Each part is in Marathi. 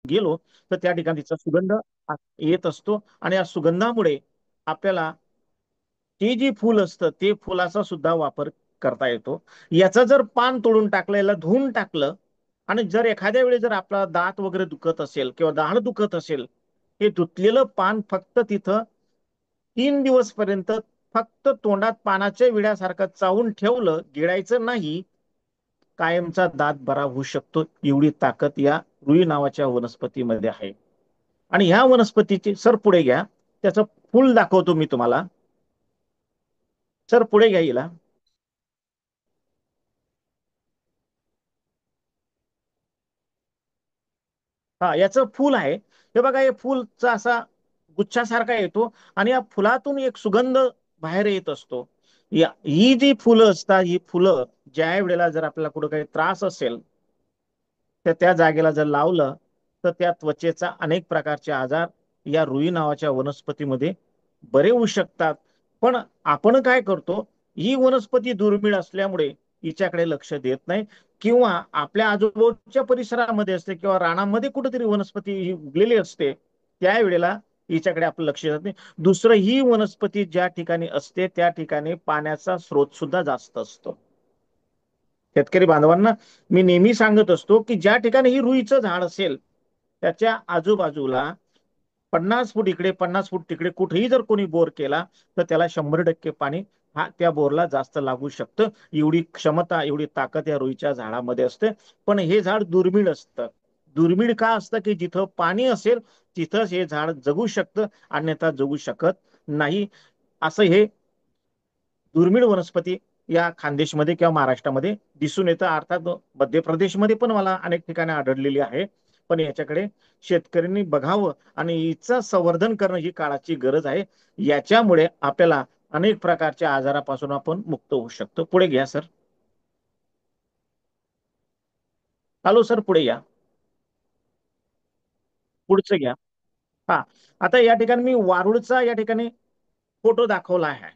गेलो तर त्या ठिकाणी तिचा सुगंध येत असतो आणि या सुगंधामुळे आपल्याला ते जे फुल असतं ते फुलाचा सुद्धा वापर करता येतो. याचं जर पान तोडून टाकलं, याला धुवून टाकलं आणि जर एखाद्या वेळी जर आपला दात वगैरे दुखत असेल किंवा दाढ दुखत असेल, हे धुतलेलं पान फक्त तिथं 3 दिवस पर्यंत फक्त तोंडात पानाच्या विड्यासारखं चावून ठेवलं, गिळायचं नाही, कायमचा दात बरा होऊ शकतो. एवढी ताकद या रुई नावाच्या वनस्पतीमध्ये आहे. आणि ह्या वनस्पतीची सर पुढे घ्या, त्याचं फुल दाखवतो मी तुम्हाला. सर पुढे घ्या हिला. हा, याचं फुल आहे. हे बघा, हे फुलचा असा गुच्छासारखा येतो आणि या फुलातून एक सुगंध बाहेर येत असतो. ही जी फुलं असतात, ही फुलं ज्या वेळेला जर आपल्याला कुठं काही त्रास असेल तर त्या जागेला जर लावलं तर त्या त्वचेचा अनेक प्रकारचे आजार या रुई नावाच्या वनस्पतीमध्ये बरे होऊ शकतात. पण आपण काय करतो, ही वनस्पती दुर्मिळ असल्यामुळे हिच्याकडे लक्ष देत नाही, किंवा आपल्या आजूबाजूच्या परिसरामध्ये असते किंवा रानामध्ये कुठेतरी वनस्पती ही उगलेली असते, त्यावेळेला हिच्याकडे आपलं लक्ष देत नाही. दुसरं, ही वनस्पती ज्या ठिकाणी असते त्या ठिकाणी पाण्याचा स्रोत सुद्धा जास्त असतो. शेतकरी बांधवांना मी नेहमी सांगत असतो की ज्या ठिकाणी ही रुईचं झाड असेल त्याच्या आजूबाजूला 50 फूट इकडे 50 फूट तिकडे कुठेही जर कोणी बोर केला तर त्याला 100% पाणी हा त्या बोरला जास्त लागू शकतं. एवढी क्षमता, एवढी ताकद या रुईच्या झाडामध्ये असते. पण हे झाड दुर्मिळ असतं. दुर्मिळ का असतं की जिथं पाणी असेल तिथंच हे झाड जगू शकतं, अन्यथा जगू शकत नाही. असं हे दुर्मिळ वनस्पती या खानदेशमध्ये किंवा महाराष्ट्रामध्ये दिसून येतं. अर्थात मध्य प्रदेशमध्ये पण मला अनेक ठिकाणी आढळलेली आहे. पण याच्याकडे शेतकऱ्यांनी बघावं आणि हिचं संवर्धन करणं ही काळाची गरज आहे. याच्यामुळे आपल्याला अनेक प्रकारच्या आजारापासून आपण मुक्त होऊ शकतो. पुढे घ्या सर. हॅलो सर, पुढे या. पुढचं घ्या. हा, आता या ठिकाणी मी वारुळचा या ठिकाणी फोटो दाखवला आहे.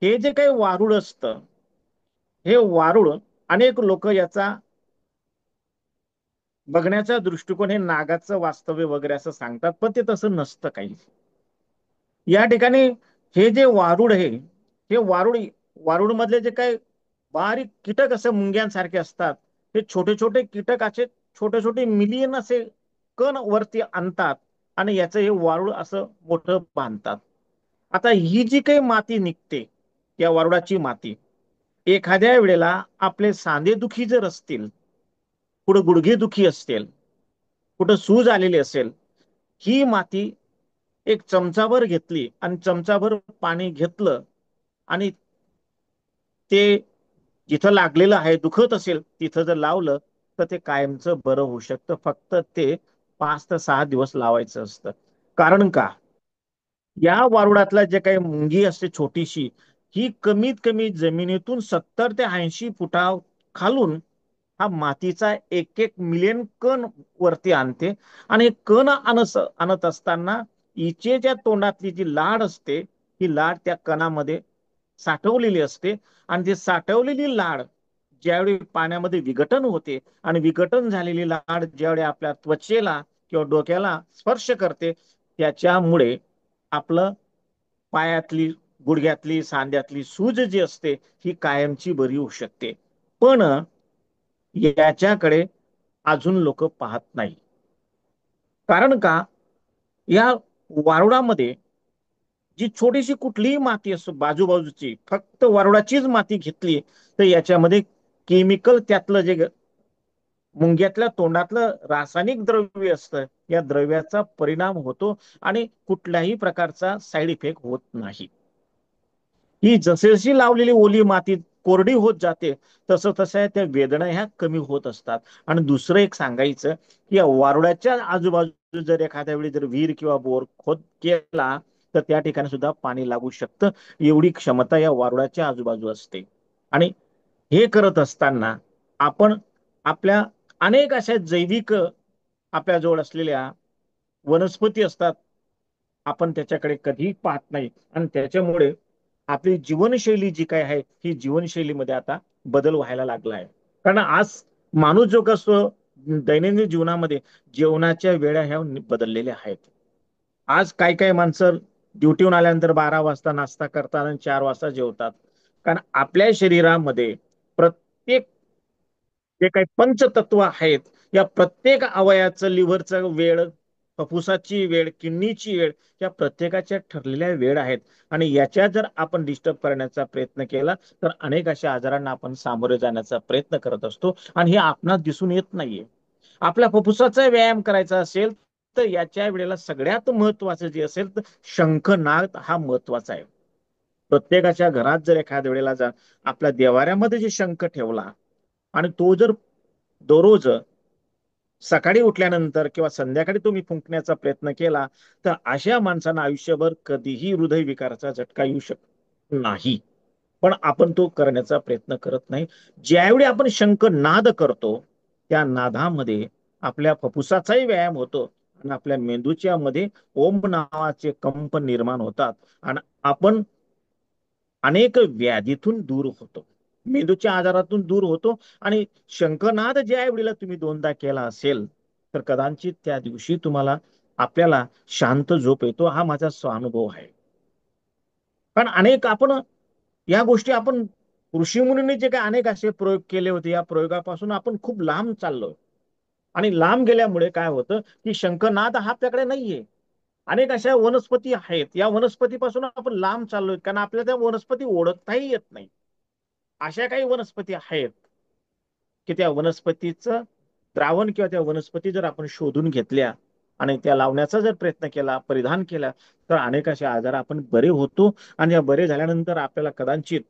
हे जे काही वारुळ असतं, हे वारुळ अनेक लोक याचा बघण्याचा दृष्टिकोन हे नागाचं वास्तव्य वगैरे असं सांगतात, पण ते तसं नसतं काही. या ठिकाणी हे जे वारुळ आहे, हे वारुळ मधले जे काही बारीक कीटक असे मुंग्यांसारखे असतात, हे छोटे छोटे कीटक असे छोटे छोटे मिलियन असे कण वरती आणतात आणि याचं हे वारुळ असं मोठं बांधतात. आता ही जी काही माती निघते, या वारुळाची माती, एखाद्या वेळेला आपले सांधे दुखी जर असतील, कुठं गुडघे दुखी असतील, कुठं सूज आलेली असेल, ही माती एक चमचाभर घेतली आणि चमचाभर पाणी घेतलं आणि ते जिथं लागलेलं आहे, दुखत असेल तिथं जर लावलं तर ते कायमचं बरं होऊ शकतं. फक्त ते 5 ते 6 दिवस लावायचं असतं. कारण का, या वारुळातला जे काही मुंगी असते छोटीशी, ही कमीत कमी जमिनीतून 70 ते 80 फुटा खालून हा मातीचा एक एक मिलियन कण वरती आणते. आणि हे कण आणत असताना हिचे तोंडातली जी लाळ असते, ही लाळ त्या कणामध्ये साठवलेली असते. आणि ती साठवलेली लाळ ज्यावेळी पाण्यामध्ये विघटन होते आणि विघटन झालेली लाळ ज्यावेळी आपल्या त्वचेला किंवा डोक्याला स्पर्श करते, त्याच्यामुळे आपलं पायातली, गुडघ्यातली, सांध्यातली सूज जी असते ही कायमची बरी होऊ शकते. पण याच्याकडे अजून लोक पाहत नाही. कारण का, या वारुळामध्ये जी छोटीशी कुठलीही माती असो, बाजूबाजूची फक्त वारुळाचीच माती घेतली तर याच्यामध्ये केमिकल, त्यातलं जे मुंग्यातल्या तोंडातलं रासायनिक द्रव्य असतं, या द्रव्याचा परिणाम होतो आणि कुठल्याही प्रकारचा साईड इफेक्ट होत नाही. ही जशी जशी लावलेली ओली माती कोरडी होत जाते तसं तसं त्या वेदना ह्या कमी होत असतात. आणि दुसरं एक सांगायचं की या वारुळाच्या आजूबाजू जर एखाद्या वेळी जर विहीर किंवा बोर खोद केला तर त्या ठिकाणी सुद्धा पाणी लागू शकतं. एवढी क्षमता या वारुळाच्या आजूबाजू असते. आणि हे करत असताना आपण आपल्या अनेक अशा जैविक आपल्या जवळ असलेल्या वनस्पती असतात, आपण त्याच्याकडे कधीही पाहत नाही. आणि त्याच्यामुळे आपली जीवनशैली जी काय आहे ही जीवनशैलीमध्ये आता बदल व्हायला लागला आहे. कारण आज माणूस जो कसं दैनंदिन जीवनामध्ये जेवणाच्या वेळा ह्या बदललेल्या आहेत. आज काही काही माणसं ड्युटीहून आल्यानंतर 12 वाजता नाश्ता करतात आणि 4 वाजता जेवतात. कारण आपल्या शरीरामध्ये प्रत्येक जे काही पंचतत्व आहेत, या प्रत्येक अवयाचं, लिव्हरचं वेळ, फुफ्फुसाची वेळ, किडनीची वेळ, या प्रत्येकाच्या ठरलेल्या वेळ आहेत. आणि याच्या जर आपण डिस्टर्ब करण्याचा प्रयत्न केला तर अनेक अशा आजारांना आपण सामोरे जाण्याचा प्रयत्न करत असतो आणि हे आपणास दिसून येत नाहीये. आपल्या फुफ्फुसाचा व्यायाम करायचा असेल तर याच्या वेळेला सगळ्यात महत्वाचं जे असेल तर शंखनाद हा महत्वाचा आहे. प्रत्येकाच्या घरात जर एखाद्या वेळेला आपल्या देवाऱ्यामध्ये जे शंख ठेवला आणि तो जर दररोज सकाळी उठल्यानंतर किंवा संध्याकाळी तुम्ही फुंकण्याचा प्रयत्न केला तर अशा माणसांना आयुष्यभर कधीही हृदयविकाराचा झटका येऊ शकत नाही. पण आपण तो करण्याचा प्रयत्न करत नाही. ज्यावेळी आपण शंख नाद करतो त्या नादामध्ये आपल्या फुफ्फुसाचाही व्यायाम होतो आणि आपल्या मेंदूच्या मध्ये ओम नावाचे कंप निर्माण होतात आणि आपण अनेक व्याधीतून दूर होतो, मेंदूच्या आजारातून दूर होतो. आणि शंखनाद ज्या वेळेला तुम्ही 2दा केला असेल तर कदाचित त्या दिवशी तुम्हाला आपल्याला शांत झोप येतो. हा माझा स्वानुभव आहे. कारण अनेक आपण या गोष्टी आपण ऋषीमुनींनी जे काही अनेक असे प्रयोग केले होते या प्रयोगापासून आपण खूप लांब चाललोय. आणि लांब गेल्यामुळे काय होतं की शंखनाद हा आपल्याकडे नाहीये. अनेक अशा वनस्पती आहेत, या वनस्पतीपासून आपण लांब चाललोय कारण आपल्याला त्या वनस्पती ओळखताही येत नाही. अशा काही वनस्पती आहेत की त्या वनस्पतीचं द्रावण किंवा त्या वनस्पती जर आपण शोधून घेतल्या आणि त्या लावण्याचा जर प्रयत्न केला, परिधान केला, तर अनेक असे आजार आपण बरे होतो. आणि या बरे झाल्यानंतर आपल्याला कदाचित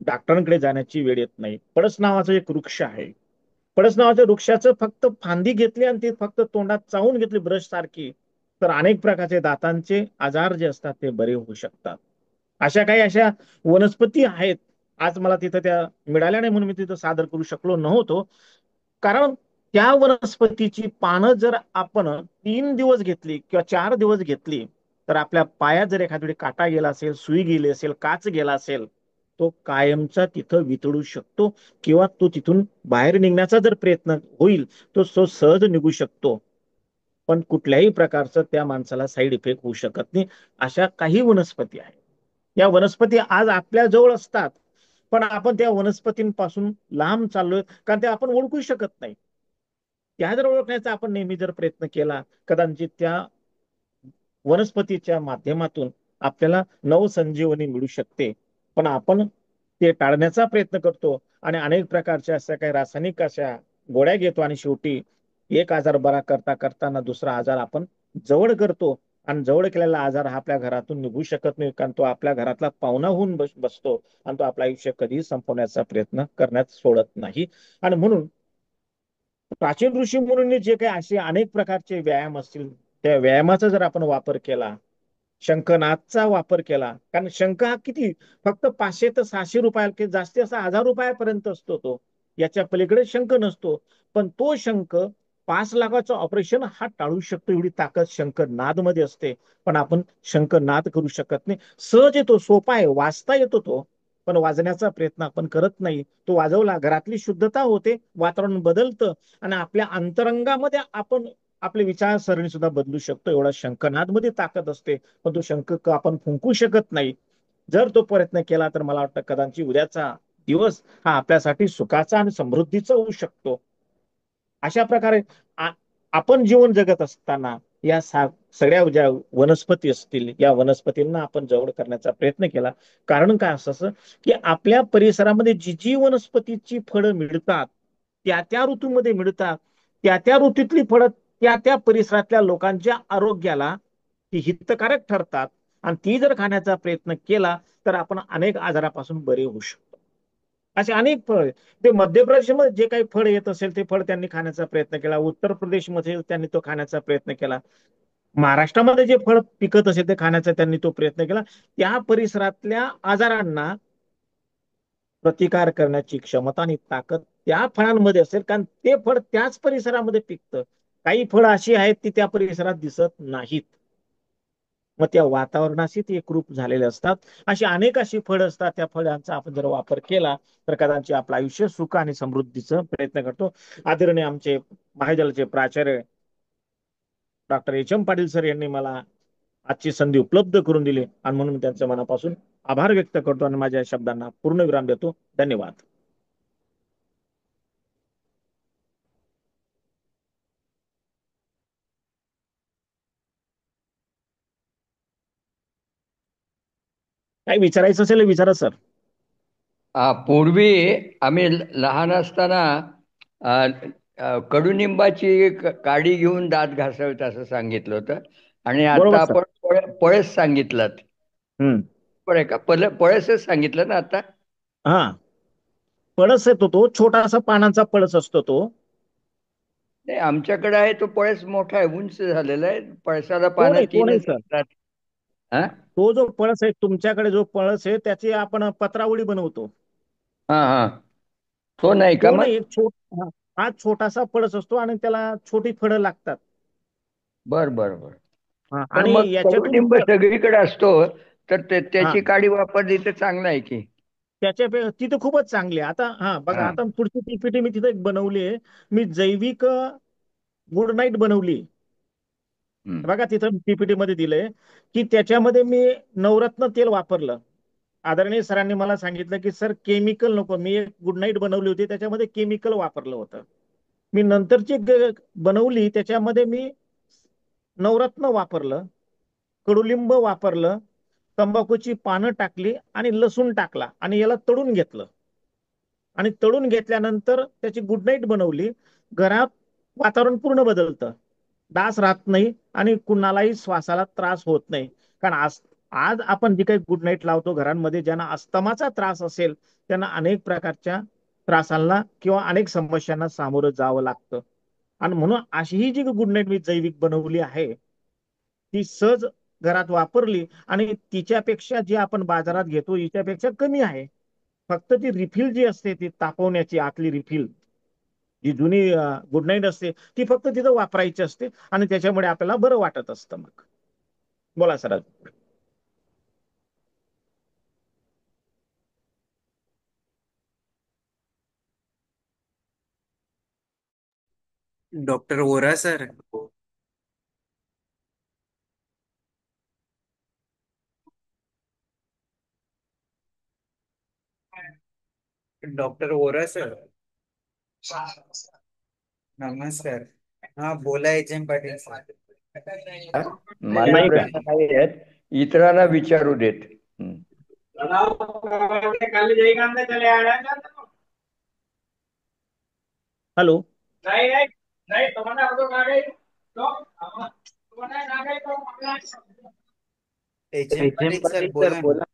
डॉक्टरांकडे जाण्याची वेळ येत नाही. पळस नावाचा एक वृक्ष आहे, पळस नावाच्या वृक्षाचं फक्त फांदी घेतली आणि ती फक्त तोंडात चावून घेतली ब्रश सारखी तर अनेक प्रकारचे दातांचे आजार जे असतात ते बरे होऊ शकतात. अशा काही अशा वनस्पती आहेत. आज मला तिथं त्या मिळाल्या नाही म्हणून मी तिथं सादर करू शकलो नव्हतो. कारण त्या वनस्पतीची पानं जर आपण 3 दिवस घेतली किंवा 4 दिवस घेतली तर आपल्या पायात जर एखाद्या वेळी काटा गेला असेल, सुई गेली असेल, काच गेला असेल, तो कायमचा तिथं वितळू शकतो किंवा तो तिथून बाहेर निघण्याचा जर प्रयत्न होईल तो सहज निघू शकतो. पण कुठल्याही प्रकारचं त्या माणसाला साईड इफेक्ट होऊ शकत नाही. अशा काही वनस्पती आहेत. या वनस्पती आज आपल्या जवळ असतात पण आपण त्या वनस्पतींपासून लांब चाललोय कारण ते आपण ओळखू शकत नाही. त्या जर ओळखण्याचा आपण नेहमी जर प्रयत्न केला कदाचित त्या वनस्पतीच्या माध्यमातून आपल्याला नवसंजीवनी मिळू शकते. पण आपण ते टाळण्याचा प्रयत्न करतो आणि अनेक प्रकारच्या अशा काही रासायनिक अशा गोळ्या घेतो आणि शेवटी एक आजार बरा करता करताना दुसरा आजार आपण जवळ करतो. आणि जवळ केलेला आजार हा आपल्या घरातून निघू शकत नाही कारण तो आपल्या घरातला पाहुणा होऊन बसतो आणि तो आपलं आयुष्य कधीही संपवण्याचा प्रयत्न करण्यात सोडत नाही. आणि म्हणून प्राचीन ऋषी मुनींनी जे काही असे अनेक प्रकारचे व्यायाम असतील त्या व्यायामाचा जर आपण वापर केला, शंखनादचा वापर केला, कारण शंख हा किती फक्त 500 ते 600 रुपयाला जास्ती असा 1000 रुपयापर्यंत असतो. तो याच्या पलीकडे शंख नसतो. पण तो शंख 5 लाखाचं ऑपरेशन हा टाळू शकतो एवढी ताकद शंखनाद मध्ये असते. पण आपण शंखनाद करू शकत नाही. सहज येतो, सोपा आहे, वाचता येतो तो, पण वाजण्याचा प्रयत्न आपण करत नाही. तो वाजवला घरातली शुद्धता होते, वातावरण बदलतं आणि आपल्या अंतरंगामध्ये आपण आपले विचारसरणी सुद्धा बदलू शकतो. एवढा शंखनाद मध्ये ताकद असते. पण तो शंख आपण फुंकू शकत नाही. जर तो प्रयत्न केला तर मला वाटतं कदाचित उद्याचा दिवस हा आपल्यासाठी सुखाचा आणि समृद्धीचा होऊ शकतो. अशा प्रकारे आपण जीवन जगत असताना या सगळ्या ज्या वनस्पती असतील या वनस्पतींना आपण जवळ करण्याचा प्रयत्न केला. कारण काय असं की आपल्या परिसरामध्ये जी जी वनस्पतीची फळं मिळतात त्या त्या ऋतूमध्ये मिळतात. त्या त्या ऋतूतली फळं त्या त्या परिसरातल्या लोकांच्या आरोग्याला ती हितकारक ठरतात आणि ती जर खाण्याचा प्रयत्न केला तर आपण अनेक आजारापासून बरे होऊ शकतो. असे अनेक फळ, ते मध्य प्रदेशमध्ये जे काही फळ येत असेल ते फळ त्यांनी खाण्याचा प्रयत्न केला, उत्तर प्रदेशमध्ये त्यांनी तो खाण्याचा प्रयत्न केला, महाराष्ट्रामध्ये जे फळ पिकत असेल ते खाण्याचा त्यांनी तो प्रयत्न केला. त्या परिसरातल्या आजारांना प्रतिकार करण्याची क्षमता आणि ताकद त्या फळांमध्ये असेल कारण ते फळ त्याच परिसरामध्ये पिकतं. काही फळं अशी आहेत ती त्या परिसरात दिसत नाहीत. मग त्या वातावरणाशी ते एकरूप झालेले असतात. अशी फळं असतात. त्या फळांचा आपण जर वापर केला तर कदाचित आपलं आयुष्य सुख आणि समृद्धीचा प्रयत्न करतो. आदरणीय आमचे महाविद्यालयाचे प्राचार्य doctor H M Patil sir यांनी मला आजची संधी उपलब्ध करून दिली आणि म्हणून त्यांच्या मनापासून आभार व्यक्त करतो आणि माझ्या शब्दांना पूर्णविराम देतो. धन्यवाद. काही विचारायचं असेल विचारा सर. पूर्वी आम्ही लहान असताना अ, कडुनिंबाची काडी घेऊन दात घासावेत असं सांगितलं होतं. आणि आता बरोबर सर. आपण पळस सांगितलं. हम्म. पळसच सांगितलं ना आता. हा, पळस येतो तो छोटासा पानांचा पळस असतो तो. नाही, आमच्याकडे आहे तो पळस मोठा आहे, उंच झालेला आहे. पळसाला पानं तो नाही तीनच सर. असतात. हा तो जो पळस आहे तुमच्याकडे, जो पळस आहे त्याची आपण पत्रावळी बनवतो. हा हा. तो नाही का तो नाही, मग? हा, हा छोटासा पळस असतो आणि त्याला छोटी फळं लागतात. बर बर बर. हा, पण आणि मग याच्यातून कडुलिंब सगळीकडे असतो, तर हा त्याची काडी वापरली तर चांगलं आहे की. त्याच्या तिथे खूपच चांगले. आता हा बघा, हा. आता पुढची पीपीटी मी तिथे एक बनवली आहे. मी जैविक गुड नाईट बनवली. हम्म. बघा तिथं पीपीटी मध्ये दिलंय की त्याच्यामध्ये मी नवरत्न तेल वापरलं. आदरणीय सरांनी मला सांगितलं की सर केमिकल नको. मी एक गुड नाईट बनवली होती, त्याच्यामध्ये केमिकल वापरलं होतं. मी नंतरची बनवली त्याच्यामध्ये मी नवरत्न वापरलं, कडुलिंब वापरलं, तंबाखूची पानं टाकली आणि लसूण टाकला आणि याला तळून घेतलं. आणि तळून घेतल्यानंतर त्याची गुड नाईट बनवली. घरात वातावरण पूर्ण बदलतं. डास राहत नाही आणि कुणालाही श्वासाला त्रास होत नाही. कारण आज आज आपण जी काही गुड नाईट लावतो घरांमध्ये, ज्यांना अस्थमाचा त्रास असेल त्यांना अनेक प्रकारच्या त्रासांना किंवा अनेक समस्यांना सामोरं जावं लागतं. आणि म्हणून अशी ही जी गुड नाईट मी जैविक बनवली आहे ती सहज घरात वापरली आणि तिच्यापेक्षा जी आपण बाजारात घेतो हिच्यापेक्षा कमी आहे. फक्त ती रिफिल जी असते ती तापवण्याची आतली रिफिल, जी जुनी गुड नाईट असते ती फक्त तिथं वापरायची असते आणि त्याच्यामुळे आपल्याला बरं वाटत असतं. मग बोला sir. Doctor Vohra sir. Doctor Vohra sir. नमस्कार. हा बोला, एच एम पाटील सर. मला नाही का? प्रश्न नाही आहेत, इतरांना विचारू देत. हम्म. Hello. H M Patil sir बोला ना.